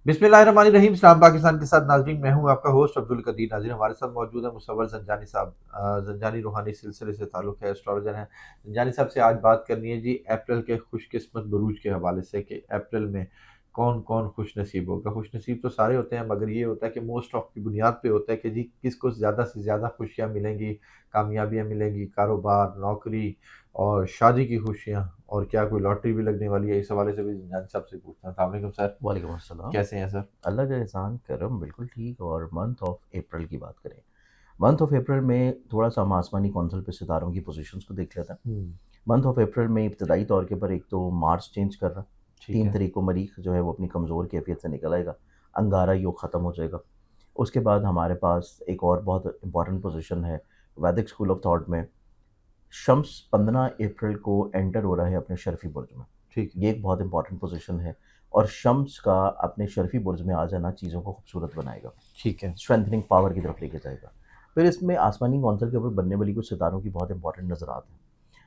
बिस्मिल्लाहिर्रहमानिर्रहीम। इस्लाम पाकिस्तान के साथ नाज़रीन, मैं हूं आपका होस्ट अब्दुल कदीर। नाज़रीन, हमारे साथ मौजूद है मुसव्वर ज़ंजानी साहब। ज़ंजानी रूहानी सिलसिले से ताल्लुक़ है, एस्ट्रोलॉजर हैं। ज़ंजानी साहब से आज बात करनी है जी अप्रैल के खुशकिस्मत बुरूज के हवाले से कि अप्रैल में कौन कौन खुश नसीब होगा। खुश नसीब तो सारे होते हैं, मगर ये होता है कि मोस्ट ऑफ की बुनियाद पे होता है कि जी किसको ज़्यादा से ज़्यादा खुशियाँ मिलेंगी, कामयाबियाँ मिलेंगी, कारोबार, नौकरी और शादी की खुशियाँ, और क्या कोई लॉटरी भी लगने वाली है। इस हवाले से भी ज़ंजानी साहब से पूछना था। अस्सलाम वालेकुम सर, वालेकुम अस्सलाम। कैसे हैं सर? अल्लाह का एहसान करम बिल्कुल ठीक। और मंथ ऑफ अप्रैल की बात करें, मंथ ऑफ अप्रैल में थोड़ा सा हम आसमानी कौंसल पे सितारों की पोजीशंस को देख लेते हैं। हुँ, मंथ ऑफ अप्रैल में इब्तदाई तौर के ऊपर एक तो मार्स चेंज कर रहा है। ठीक 3 है। तारीख को मरीख जो है वो अपनी कमज़ोर कैफियत से निकल आएगा, अंगारा योग ख़त्म हो जाएगा। उसके बाद हमारे पास एक और बहुत इंपॉर्टेंट पोजीशन है वैदिक स्कूल ऑफ थॉट में। शम्स 15 अप्रैल को एंटर हो रहा है अपने शर्फ़ी बुर्ज में। ठीक है। ये एक बहुत इंपॉर्टेंट पोजीशन है और शम्स का अपने शर्फ़ी बुर्ज में आ जाना चीज़ों को खूबसूरत बनाएगा, ठीक है। स्ट्रेंथनिंग पावर की तरफ लेके जाएगा। फिर इसमें आसमानी कौंसल के ऊपर बनने वाली कुछ सितारों की बहुत इंपॉर्टेंट नज़रात हैं,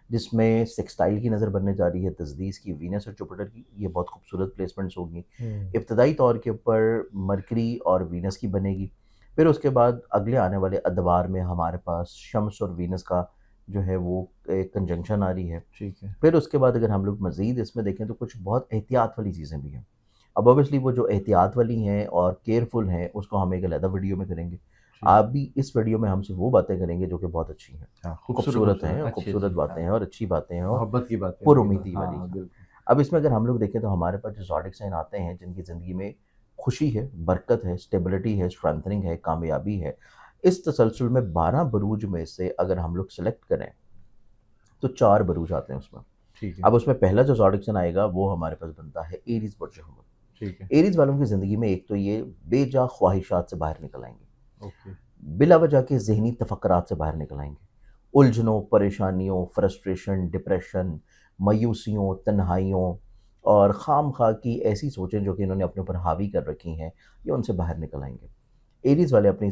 जिसमें सेक्सटाइल की नज़र बनने जा रही है, तस्दीस की, वीनस और जुपिटर की। ये बहुत खूबसूरत प्लेसमेंट्स होंगी। हुँ, इब्तदाई तौर के ऊपर मरकरी और वीनस की बनेगी। फिर उसके बाद अगले आने वाले अदवार में हमारे पास शम्स और वीनस का जो है वो एक कंजंक्शन आ रही है। ठीक है। फिर उसके बाद अगर हम लोग मज़ीद इसमें देखें तो कुछ बहुत एहतियात वाली चीज़ें भी हैं। अब ऑब्वियसली वो जो एहतियात वाली हैं और केयरफुल हैं उसको हम एक अलग वीडियो में करेंगे। ठीक आप है। भी इस वीडियो में हमसे वो बातें करेंगे जो कि बहुत अच्छी हैं, हाँ, खूबसूरत, खूबसूरत हैं खूबसूरत, और अच्छी-अच्छी। खूबसूरत बातें हाँ, हैं और अच्छी बातें हैं और मोहब्बत की बातें होंगी तो पुरुमीदी हाँ, वाली हाँ, हैं। बिल्कुल। अब इसमें अगर हम लोग देखें तो हमारे पास जो ज़ोडिक साइन आते हैं जिनकी ज़िंदगी में खुशी है, बरकत है, स्टेबिलिटी है, स्ट्रेंथनिंग है, कामयाबी है। इस तसलसल में 12 बुरूज में से अगर हम लोग सेलेक्ट करें तो 4 बुरूज आते हैं उसमें। ठीक है। अब उसमें पहला जो ज़ोडिक साइन आएगा वो हमारे पास बनता है एरीज़ बुर्ज हुमल। ठीक है। एरीज़ वालों की ज़िंदगी में एक तो ये बेजा ख्वाहिशात से बाहर निकल आएँगे, ओके। बिला वजह के ज़हनी तफक्कुरात से बाहर निकल आएँगे। उलझनों, परेशानियों, फ्रस्ट्रेशन, डिप्रेशन, मायूसियों, तन्हाइयों और खाम-खा की ऐसी सोचें जो कि इन्होंने अपने ऊपर हावी कर रखी हैं, ये उनसे बाहर निकल आएँगे। एरीज़ वाले अपनी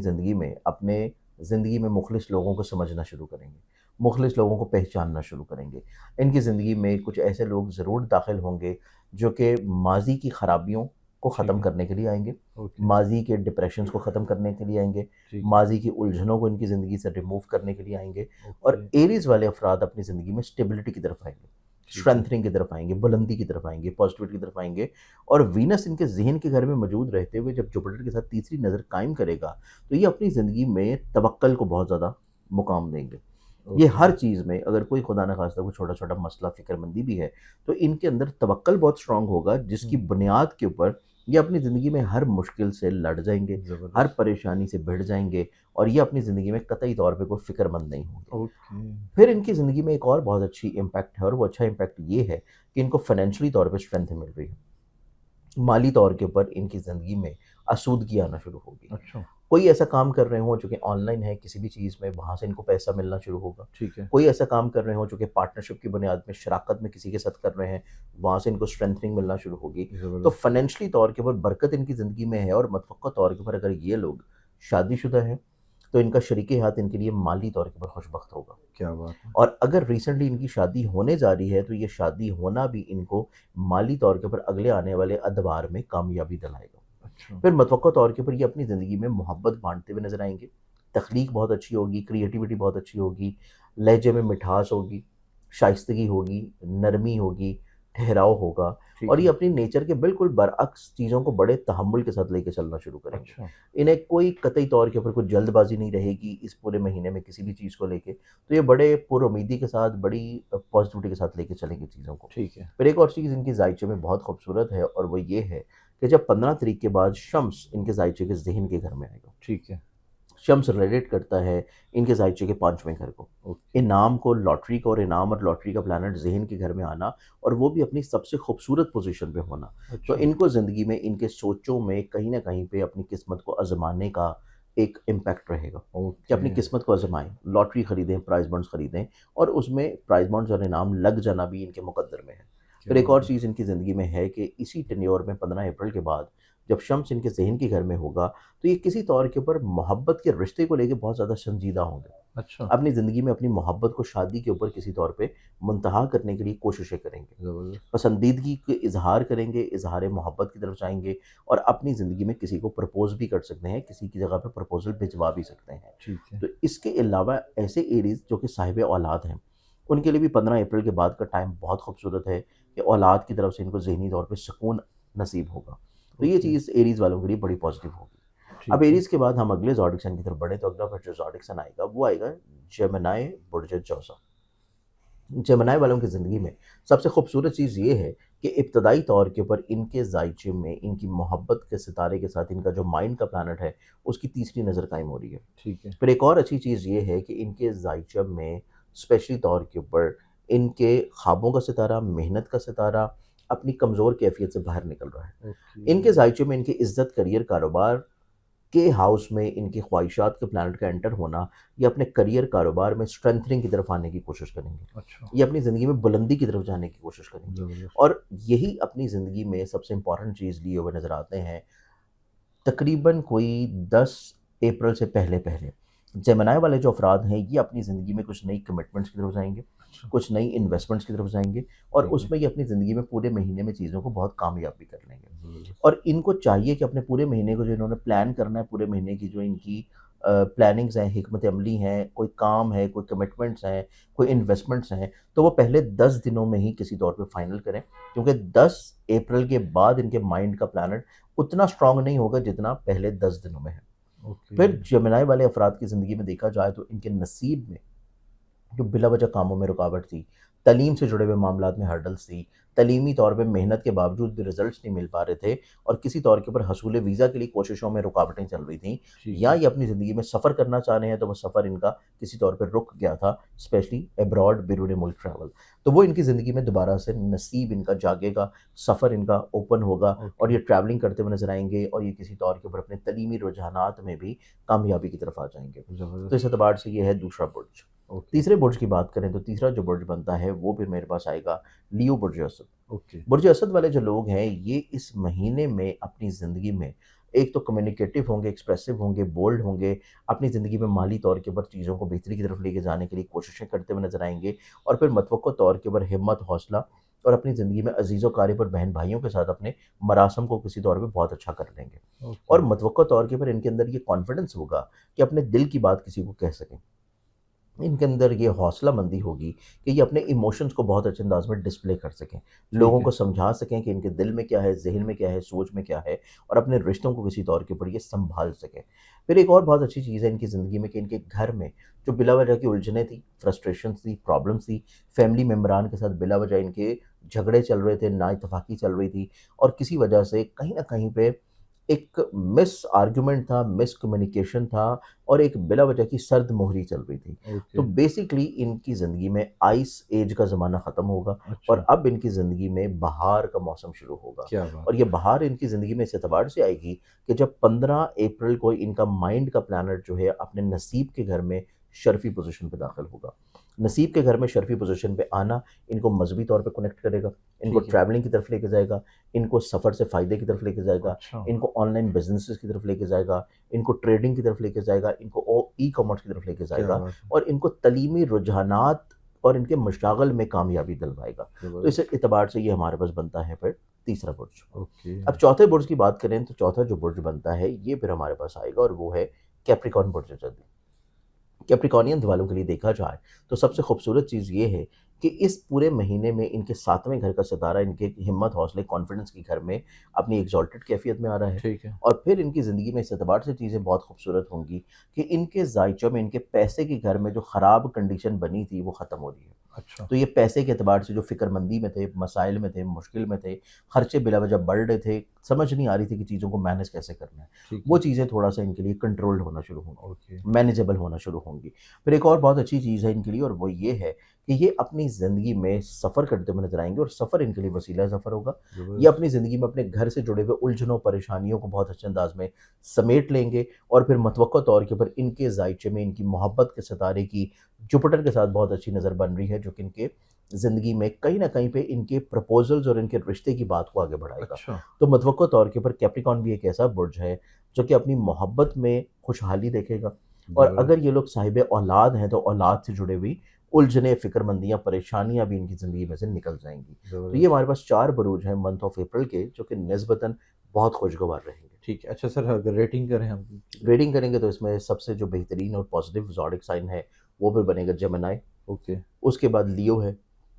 ज़िंदगी में मुख़लिस लोगों को समझना शुरू करेंगे, मुख़लिस लोगों को पहचानना शुरू करेंगे। इनकी ज़िंदगी में कुछ ऐसे लोग ज़रूर दाख़िल होंगे जो कि माज़ी की ख़राबियों को ठीक ख़त्म है। करने के लिए आएँगे, ओके। माज़ी के डिप्रेशंस को ख़त्म करने के लिए आएँगे, ठीक है। माज़ी की उलझनों को इनकी ज़िंदगी से रिमूव करने के लिए आएँगे ओके। और एरीज़ वाले अफ़राद अपनी ज़िंदगी में स्टेबिलिटी की तरफ आएँगे, ठीक है। स्ट्रेंथनिंग की तरफ आएँगे, बुलंदी की तरफ आएँगे, पॉज़िटिविटी की तरफ आएँगे। और वीनस इनके ज़हन के घर में मौजूद रहते हुए जब जुपिटर के साथ तीसरी नज़र कायम करेगा, तो ये अपनी ज़िंदगी में तवक्कल को बहुत ज़्यादा मुकाम देंगे। ये ओके। हर चीज़ में अगर कोई खुदा न ख़ास्ता कोई छोटा-छोटा मसला फ़िक्रमंदी भी है, तो इनके अंदर तवक्कल बहुत स्ट्रॉन्ग होगा जिसकी हुँ, बुनियाद के ऊपर ये अपनी ज़िंदगी में हर मुश्किल से लड़ जाएँगे, हर ज़बरदस्त। परेशानी से भिड़ जाएँगे और ये अपनी ज़िंदगी में कतई तौर पे कोई फ़िक्रमंद नहीं होंगे। ओके। फिर इनकी ज़िंदगी में एक और बहुत अच्छी इम्पैक्ट है और वो अच्छा इम्पैक्ट ये है कि इनको फ़ाइनेंशियली तौर पे स्ट्रेंथ मिल रही है। माली तौर के ऊपर इनकी ज़िंदगी में आसूदगी आना शुरू होगी। अच्छा। कोई ऐसा काम कर रहे हों जो कि ऑनलाइन है किसी भी चीज़ में, वहाँ से इनको पैसा मिलना शुरू होगा। ठीक है। कोई ऐसा काम कर रहे हों जो कि पार्टनरशिप की बुनियाद में, शराकत में किसी के साथ कर रहे हैं, वहाँ से इनको स्ट्रेंथनिंग मिलना शुरू होगी। तो ज़बरदस्त। फाइनेंशियली तौर के ऊपर बरकत इनकी ज़िंदगी में है और मतवक्का तौर के ऊपर अगर ये लोग शादीशुदा हैं, तो इनका शरीके हाथ इनके लिए माली तौर के ऊपर खुशबख्त होगा। क्या बात है! और अगर रिसेंटली इनकी शादी होने जा रही है, तो ये शादी होना भी इनको माली तौर के ऊपर अगले आने वाले अदवार में कामयाबी दिलाएगा। अच्छा। फिर मतवक्का तौर के ऊपर ये अपनी ज़िंदगी में मोहब्बत बाँटते हुए नज़र आएँगे। तख़लीक बहुत अच्छी होगी, क्रिएटिविटी बहुत अच्छी होगी, लहजे में मिठास होगी, शाइस्तगी होगी, नरमी होगी, ठहराव होगा और ठीक ये है। अपनी नेचर के बिल्कुल बरअक्स चीज़ों को बड़े तहम्मुल के साथ लेके चलना शुरू करेंगे। अच्छा। इन्हें कोई कतई तौर के ऊपर कोई जल्दबाज़ी नहीं रहेगी इस पूरे महीने में किसी भी चीज़ को लेके। तो ये बड़े पुरुमीदी के साथ, बड़ी पॉज़िटिविटी के साथ लेके चलेंगे चीज़ों को। ठीक है। फिर एक और चीज़ इनकी ज़ायचे में बहुत खूबसूरत है और वो ये है कि जब 15 तारीख के बाद शम्स इनके ज़ायचे के ज़हन के घर में आएगा। ठीक है। शम्स रिलेट करता है इनके ज़ायचे के 5वें घर को। ओके। इनाम को लॉटरी को और इनाम और लॉटरी का प्लैनेट ज़हन के घर में आना और वो भी अपनी सबसे खूबसूरत पोज़ीशन पे होना। तो अच्छा। इनको ज़िंदगी में इनके सोचों में कहीं न कहीं पे अपनी किस्मत को आज़माने का एक इम्पैक्ट रहेगा कि ओके। अपनी किस्मत को आज़माएँ, लॉटरी खरीदें, प्राइज़ बॉन्ड्स खरीदें और उसमें प्राइज़ बॉन्ड्स और इनाम लग जाना भी इनके मुकद्दर में है। क्या फिर एक और बात है! चीज़ इनकी ज़िंदगी में है कि इसी टेन्योर में 15 अप्रैल के बाद जब शम्स इनके ज़हन के घर में होगा, तो ये किसी तौर के ऊपर मोहब्बत के रिश्ते को लेके बहुत ज़्यादा संजीदा होंगे। अच्छा, अपनी ज़िंदगी में अपनी मोहब्बत को शादी के ऊपर किसी तौर पे मुंतहा करने के लिए कोशिशें करेंगे। ज़बरदस्त। पसंदीदगी के इज़हार करेंगे, इज़हार मोहब्बत की तरफ जाएँगे और अपनी ज़िंदगी में किसी को प्रपोज़ भी कर सकते हैं, किसी की जगह पे प्रपोज़ल भिजवा भी सकते हैं। ठीक है। तो इसके अलावा ऐसे एरीज़ जो कि साहिब औलाद हैं, उनके लिए भी 15 अप्रैल के बाद का टाइम बहुत खूबसूरत है कि औलाद की तरफ से इनको ज़हनी तौर पे सुकून नसीब होगा। तो ये ओके, चीज़ एरीज़ वालों के लिए बड़ी पॉज़िटिव होगी। अब ठीक है। एरीज़ के बाद हम अगले ज़ोडिक साइन की तरफ बढ़ें, तो अगला फिर जो ज़ोडिक साइन आएगा, वो आएगा जेमिनी बुर्ज जौज़ा। जेमिनी वालों की ज़िंदगी में सबसे खूबसूरत चीज़ ये है कि इब्तदाई तौर के ऊपर इनके ज़ायचे में इनकी मोहब्बत के सितारे के साथ इनका जो माइंड का प्लैनेट है, उसकी तीसरी नज़र कायम हो रही है। ठीक है। फिर एक और अच्छी चीज़ ये है कि इनके ज़ायचे में स्पेशली तौर के ऊपर इनके ख्वाबों का सितारा, मेहनत का सितारा अपनी कमज़ोर कैफ़ियत से बाहर निकल रहा है। ओके, इनके ज़ायचे में इनकी इज़्ज़त, करियर, कारोबार के हाउस में इनकी ख्वाहिशात के प्लैनेट का एंटर होना, ये अपने करियर, कारोबार में स्ट्रेंथनिंग की तरफ आने की कोशिश करेंगे। अच्छा, ये अपनी ज़िंदगी में बुलंदी की तरफ जाने की कोशिश करेंगे ज़बरदस्त। और यही अपनी ज़िंदगी में सबसे इम्पोर्टेंट चीज़ लिए हुए नज़र आते हैं, तकरीबन कोई 10 अप्रैल से पहले-पहले। जेमिनी वाले जो अफ़राद हैं, ये अपनी ज़िंदगी में कुछ नई कमिटमेंट्स की तरफ जाएँगे, अच्छा, कुछ नई इन्वेस्टमेंट्स की तरफ जाएँगे और ठीक है। उसमें ये अपनी ज़िंदगी में पूरे महीने में चीज़ों को बहुत कामयाब भी कर लेंगे। ज़बरदस्त। और इनको चाहिए कि अपने पूरे महीने को जो इन्होंने प्लान करना है, पूरे महीने की जो इनकी प्लानिंग्स हैं, हिकमत अमली हैं, कोई काम है, कोई कमिटमेंट्स हैं, कोई इन्वेस्टमेंट्स हैं, तो वो पहले 10 दिनों में ही किसी तौर पे फाइनल करें। क्योंकि 10 अप्रैल के बाद इनके माइंड का प्लैनेट उतना स्ट्रॉन्ग नहीं होगा जितना पहले 10 दिनों में है। ओके, फिर जेमिनी वाले अफ़राद की ज़िंदगी में देखा जाए तो इनके नसीब में जो बिलावजह कामों में रुकावट थी, तालीम से जुड़े हुए मामलात में हर्डल्स थी, तालीमी तौर पे मेहनत के बावजूद भी रिज़ल्ट्स नहीं मिल पा रहे थे और किसी तौर के ऊपर हसूल वीज़ा के लिए कोशिशों में रुकावटें चल रही थीं, ठीक या है। ये अपनी ज़िंदगी में सफ़र करना चाह रहे हैं, तो वो सफ़र इनका किसी तौर पे रुक गया था, स्पेशली अब्रॉड बैरून मुल्क ट्रैवल। तो वो इनकी ज़िंदगी में दोबारा से नसीब इनका जागेगा, सफ़र इनका ओपन होगा और ओके, ये ट्रैवलिंग करते हुए नज़र आएँगे और ये किसी तौर के ऊपर अपने तालीमी रुझानात में भी कामयाबी की तरफ आ जाएँगे। तो इस ज़बरदस्त। एतबार से ये है दूसरा बुर्ज। ओके, तीसरे बुर्ज की बात करें तो तीसरा जो बुर्ज बनता है वो फिर मेरे पास आएगा लियो बुर्ज असद। ओके, बुर्ज असद वाले जो लोग हैं ये इस महीने में अपनी ज़िंदगी में एक तो कम्युनिकेटिव होंगे, एक्सप्रेसिव होंगे, बोल्ड होंगे, अपनी ज़िंदगी में माली तौर के ऊपर चीज़ों को बेहतरी की तरफ लेके जाने के लिए कोशिशें करते हुए नज़र आएँगे और फिर मतवक्को तौर के ऊपर हिम्मत, हौसला और अपनी ज़िंदगी में अज़ीज़ व क़ारिब और बहन-भाइयों के साथ अपने मरासम को किसी तौर पे बहुत अच्छा कर लेंगे। ओके, और मतवक्को तौर के ऊपर इनके अंदर ये कॉन्फिडेंस होगा कि अपने दिल की बात किसी को कह सकें। इनके अंदर ये हौसलामंदी होगी कि ये अपने इमोशंस को बहुत अच्छे अंदाज में डिस्प्ले कर सकें, लोगों ठीक को है। समझा सकें कि इनके दिल में क्या है, ज़हन में क्या है, सोच में क्या है और अपने रिश्तों को किसी तौर के ऊपर ये सँभाल सकें। फिर एक और बहुत अच्छी चीज़ है इनकी ज़िंदगी में कि इनके घर में जो बिलावजह की उलझनें थी, फ्रस्ट्रेशंस थी, प्रॉब्लम्स थी, फैमिली मेंबरान के साथ बिलावजह इनके झगड़े चल रहे थे, ना-इत्तेफ़ाक़ी चल रही थी और किसी वजह से कहीं न कहीं पे एक मिस आर्गुमेंट था, मिसकम्युनिकेशन था और एक बिला वजह की सर्द मोहरी चल रही थी। तो ओके, बेसिकली इनकी ज़िंदगी में आइस एज का ज़माना ख़त्म होगा अच्छा, और अब इनकी ज़िंदगी में बहार का मौसम शुरू होगा। क्या और बात ये है! बहार इनकी ज़िंदगी में इस एतबार से आएगी कि जब 15 अप्रैल को इनका माइंड का प्लैनेट जो है अपने नसीब के घर में शर्फ़ी पोज़ीशन पे दाख़िल होगा। नसीब के घर में शर्फ़ी पोज़ीशन पे आना इनको मज़हबी तौर पे कनेक्ट करेगा, इनको ठीक है। ट्रैवलिंग की तरफ लेके जाएगा, इनको सफ़र से फ़ायदे की तरफ लेके जाएगा, अच्छा, इनको ऑनलाइन बिज़नेसेस की तरफ लेके जाएगा, इनको ट्रेडिंग की तरफ लेके जाएगा, इनको ई-कॉमर्स की तरफ लेके क्या जाएगा बात है! और इनको तलीमी रुझानात और इनके मशागल में कामयाबी दिलवाएगा। तो इस ज़बरदस्त। एतबार से ये हमारे पास बनता है फिर तीसरा बुर्ज। ओके, अब चौथे बुर्ज की बात करें तो चौथा जो बुर्ज बनता है ये फिर हमारे पास आएगा और वो है कैप्रिकॉर्न बुर्ज जदी। कैप्रिकॉर्नियंस वालों के लिए देखा जाए तो सबसे खूबसूरत चीज़ ये है कि इस पूरे महीने में इनके 7वें घर का सितारा इनके हिम्मत, हौसले, कॉन्फिडेंस के घर में अपनी एक्सॉल्टेड कैफ़ियत में आ रहा है ठीक है। और फिर इनकी ज़िंदगी में इस एतबार से चीज़ें बहुत खूबसूरत होंगी कि इनके ज़ायचे में, इनके पैसे के घर में जो ख़राब कंडीशन बनी थी, वो ख़त्म हो रही है। अच्छा, तो ये पैसे के एतबार से जो फ़िक्रमंदी में थे, मसाइल में थे, मुश्किल में थे, खर्चे बिलावजह बढ़ रहे थे, समझ नहीं आ रही थी कि चीज़ों को मैनेज कैसे करना है। ठीक वो है। चीज़ें थोड़ा-सा इनके लिए कंट्रोल्ड होना शुरू होंगी, ओके, मैनेजेबल होना शुरू होंगी। फिर एक और बहुत अच्छी चीज़ है इनके लिए और वो ये है कि ये अपनी ज़िंदगी में सफ़र करते हुए नज़र आएँगे और सफ़र इनके लिए वसीला सफ़र होगा। ये ज़बरदस्त। अपनी ज़िंदगी में अपने घर से जुड़े हुए उलझनों, परेशानियों को बहुत अच्छे अंदाज़ में समेट लेंगे और फिर मतवक्को तौर के ऊपर इनके ज़ायचे में इनकी मोहब्बत के सितारे की जुपिटर के साथ बहुत अच्छी नज़र बन रही है, जो कि इनके ज़िंदगी में कहीं न कहीं पे इनके प्रपोज़ल्स और इनके रिश्ते की बात को आगे बढ़ाएगा। अच्छा, तो मतवक्को तौर के ऊपर कैप्रिकॉर्न भी एक ऐसा बुर्ज है, जो कि अपनी मोहब्बत में खुशहाली देखेगा, और ज़बरदस्त। अगर ये लोग साहिब औलाद हैं तो औलाद से जुड़े हुई उलझने, फ़िक्रमंदियाँ, परेशानियाँ भी इनकी ज़िंदगी में से निकल जाएँगी। तो ये ज़बरदस्त। हमारे पास 4 बुरूज हैं मंथ ऑफ अप्रैल के जो कि निस्बतन बहुत खुशगवार रहेंगे। ठीक है। अच्छा सर, अगर रेटिंग करें हम इनकी तो? रेटिंग करेंगे तो इसमें सबसे जो बेहतरीन और पॉजिटिव ज़ोडिक साइन है, वो फिर बनेगा जेमिनी, ओके, उसके बाद लियो है,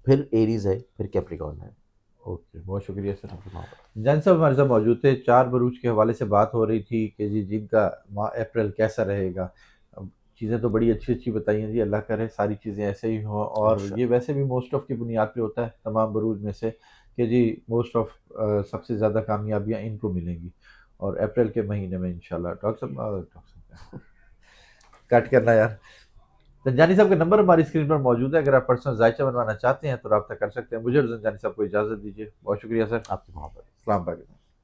फिर एरीज़ है, फिर कैप्रिकॉर्न है। ओके। बहुत शुक्रिया सर। आपकी मोहब्बत। जान साहब हमारे साथ मौजूद थे। 4 बरूज के हवाले से बात हो रही थी कि जी जिनका माह अप्रैल कैसा रहेगा। अब चीज़ें तो बड़ी अच्छी-अच्छी बताई हैं जी, अल्लाह करे सारी चीज़ें ऐसे ही हों, और ये इंशाअल्लाह। वैसे भी मोस्ट ऑफ की बुनियाद पे होता है तमाम बरूज में से कि जी मोस्ट ऑफ सबसे ज़्यादा कामयाबियाँ इनको मिलेंगी और अप्रैल के महीने में इंशाल्लाह। डॉक्टर साहब कट करना यार। ज़ंजानी साहब का नंबर हमारी स्क्रीन पर मौजूद है, अगर आप पर्सनल जायचा बनवाना चाहते हैं तो रब्ता कर सकते हैं। मुझे और ज़ंजानी साहब को इजाज़त दीजिए। बहुत शुक्रिया सर। आपकी मोहब्बत। अस्सलाम वालेकुम।